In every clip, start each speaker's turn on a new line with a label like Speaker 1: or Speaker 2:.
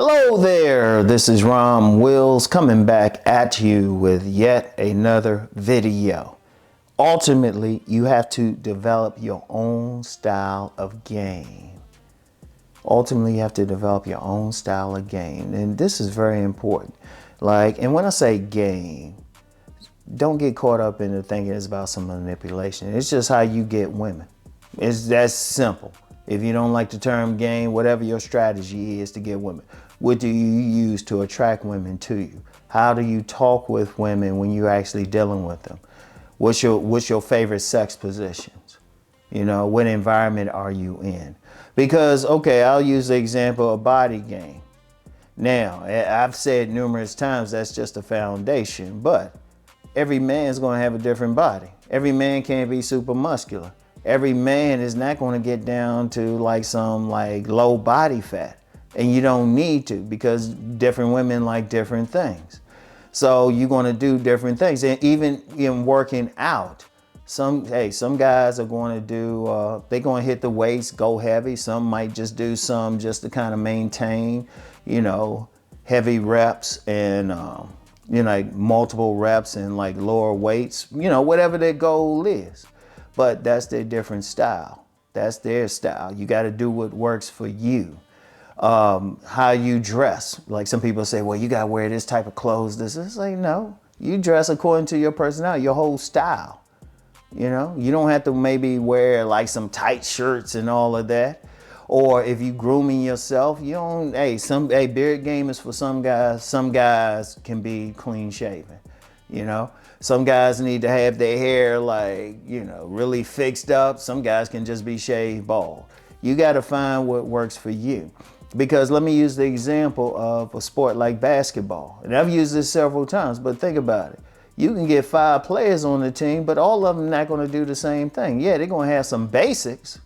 Speaker 1: Hello there, this is Rom Wills coming back at you with yet another video. Ultimately, you have to develop your own style of game. Ultimately, you have to develop your own style of game. And this is very important. And when I say game, don't get caught up in thinking it's about some manipulation. It's just how you get women. It's that simple. If you don't like the term game, whatever your strategy is to get women, what do you use to attract women to you? How do you talk with women when you're actually dealing with them? What's your favorite sex positions? You know, what environment are you in? Because, okay, I'll use the example of body game. Now, I've said numerous times that's just a foundation, but every man's going to have a different body. Every man can't be super muscular. Every man is not going to get down to some low body fat. And you don't need to, because different women like different things. So you're going to do different things. And even in working out, some guys are going to do, they're going to hit the weights, go heavy. Some might just do some just to kind of maintain, heavy reps and, multiple reps and lower weights, whatever their goal is. But that's their different style. That's their style. You got to do what works for you. How you dress. Like some people say, well, you got to wear this type of clothes. It's like, no, you dress according to your personality, your whole style. You don't have to maybe wear some tight shirts and all of that. Or if you grooming yourself, you don't, beard game is for some guys. Some guys can be clean shaven, Some guys need to have their hair really fixed up. Some guys can just be shaved bald. You got to find what works for you. Because let me use the example of a sport like basketball. And I've used this several times, but think about it. You can get 5 players on the team, but all of them not going to do the same thing. Yeah, they're going to have some basics.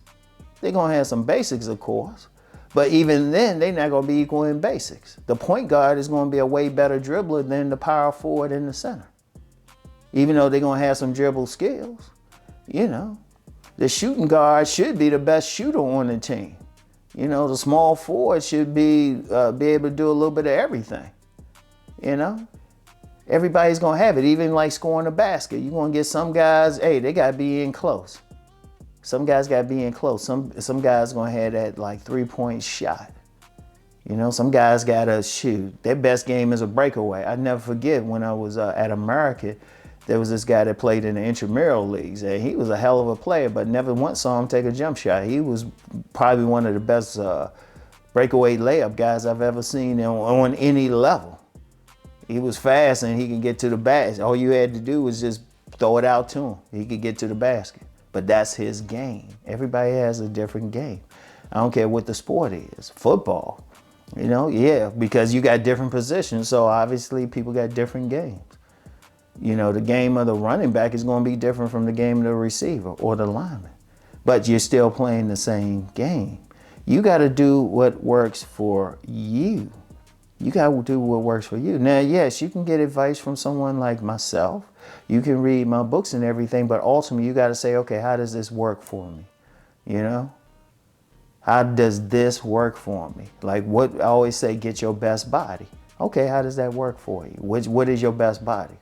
Speaker 1: They're going to have some basics, of course. But even then, they're not going to be equal in basics. The point guard is going to be a way better dribbler than the power forward in the center. Even though they're going to have some dribble skills, The shooting guard should be the best shooter on the team. The small forward should be able to do a little bit of everything. Everybody's going to have it, even scoring a basket. You're going to get some guys, they got to be in close. Some guys got to be in close. Some guys going to have that 3-point shot. Some guys got to shoot. Their best game is a breakaway. I never forget when I was at America, there was this guy that played in the intramural leagues, and he was a hell of a player, but never once saw him take a jump shot. He was probably one of the best breakaway layup guys I've ever seen on any level. He was fast and he could get to the basket. All you had to do was just throw it out to him. He could get to the basket. But that's his game. Everybody has a different game. I don't care what the sport is. Football, because you got different positions, so obviously people got different games. The game of the running back is going to be different from the game of the receiver or the lineman. But you're still playing the same game. You got to do what works for you. You got to do what works for you. Now, yes, you can get advice from someone like myself. You can read my books and everything, but ultimately you got to say, okay, how does this work for me? How does this work for me? What I always say, get your best body. Okay, how does that work for you? What is your best body?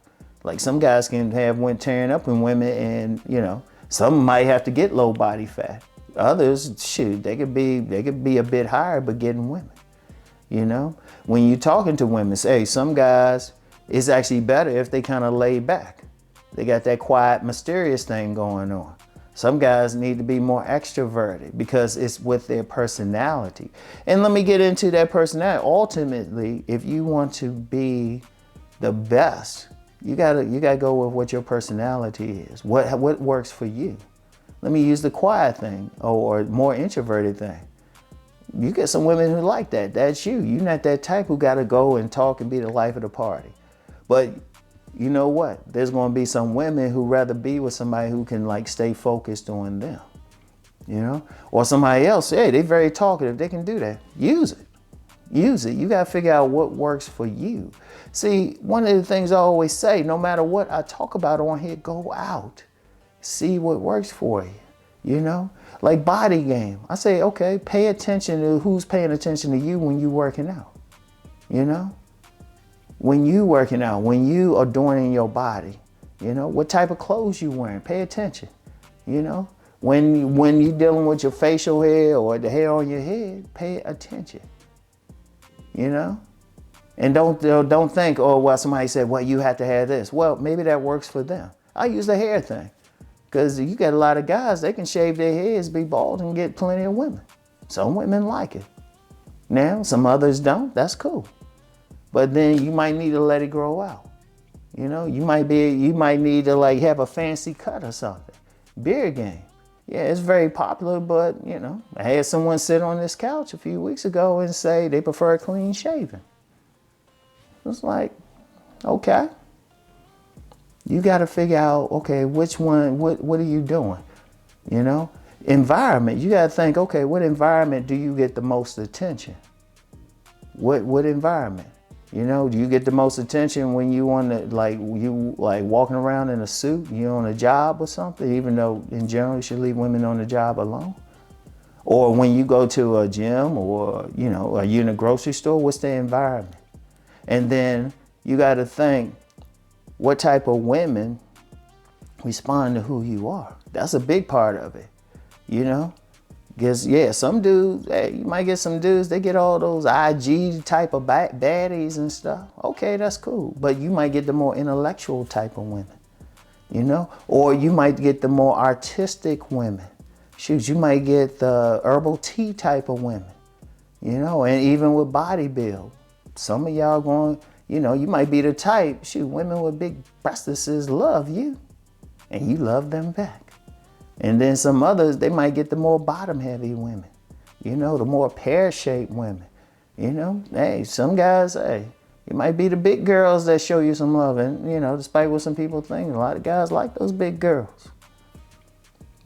Speaker 1: Some guys can went tearing up in women, and some might have to get low body fat. Others, shoot, they could be a bit higher, but getting women. When you're talking to women, say some guys, it's actually better if they kind of lay back. They got that quiet, mysterious thing going on. Some guys need to be more extroverted because it's with their personality. And let me get into that personality. Ultimately, if you want to be the best, you gotta go with what your personality is. What works for you? Let me use the quiet thing or more introverted thing. You get some women who like that. That's you. You're not that type who gotta go and talk and be the life of the party. But you know what? There's gonna be some women who rather be with somebody who can stay focused on them. Or somebody else, they're very talkative. They can do that. Use it. Use it. You got to figure out what works for you. See, one of the things I always say, no matter what I talk about on here, go out. See what works for you, Like body game. I say, okay, pay attention to who's paying attention to you when you're working out. You know, when you working out, when you adorning your body, you know, what type of clothes you wearing, pay attention. You know, when you dealing with your facial hair or the hair on your head, pay attention. You know, and don't think, oh, well, somebody said, well, you have to have this. Well, maybe that works for them. I use the hair thing because you got a lot of guys, they can shave their heads, be bald, and get plenty of women. Some women like it. Now, some others don't. That's cool. But then you might need to let it grow out. You know, you might need to like have a fancy cut or something. Beard game. Yeah, it's very popular, but you know, I had someone sit on this couch a few weeks ago and say they prefer clean shaven. It's like, okay. You got to figure out, okay, which one, what are you doing? You know, environment. You got to think, okay, what environment do you get the most attention? What environment? You know, do you get the most attention when you on the, like walking around in a suit, you're on a job or something, even though in general you should leave women on the job alone? Or when you go to a gym or, you know, are you in a grocery store, what's the environment? And then you got to think what type of women respond to who you are. That's a big part of it, you know? Because, yeah, some dudes, hey, you might get some dudes, they get all those IG type of baddies and stuff. Okay, that's cool. But you might get the more intellectual type of women, you know? Or you might get the more artistic women. Shoot, you might get the herbal tea type of women, you know? And even with body build, some of y'all going, you know, you might be the type, shoot, women with big breasts love you and you love them back. And then some others, they might get the more bottom heavy women, you know, the more pear-shaped women, you know. Hey, some guys, hey, it might be the big girls that show you some love. And, you know, despite what some people think, a lot of guys like those big girls.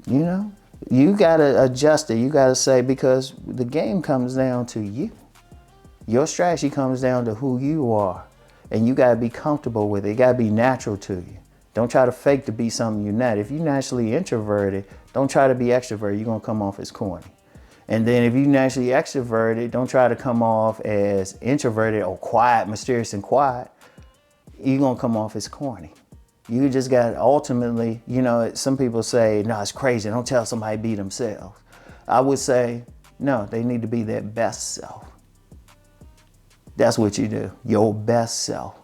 Speaker 1: You know, you got to adjust it. You got to say, because the game comes down to you. Your strategy comes down to who you are. And you got to be comfortable with it. It got to be natural to you. Don't try to fake to be something you're not. If you're naturally introverted, don't try to be extroverted. You're going to come off as corny. And then if you're naturally extroverted, don't try to come off as introverted or quiet, mysterious and quiet. You're going to come off as corny. You just got to ultimately, you know, some people say, no, it's crazy. Don't tell somebody to be themselves. I would say, no, they need to be their best self. That's what you do, your best self,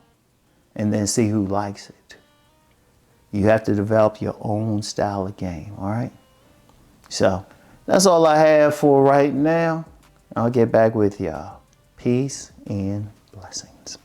Speaker 1: and then see who likes it. You have to develop your own style of game, all right? So that's all I have for right now. I'll get back with y'all. Peace and blessings.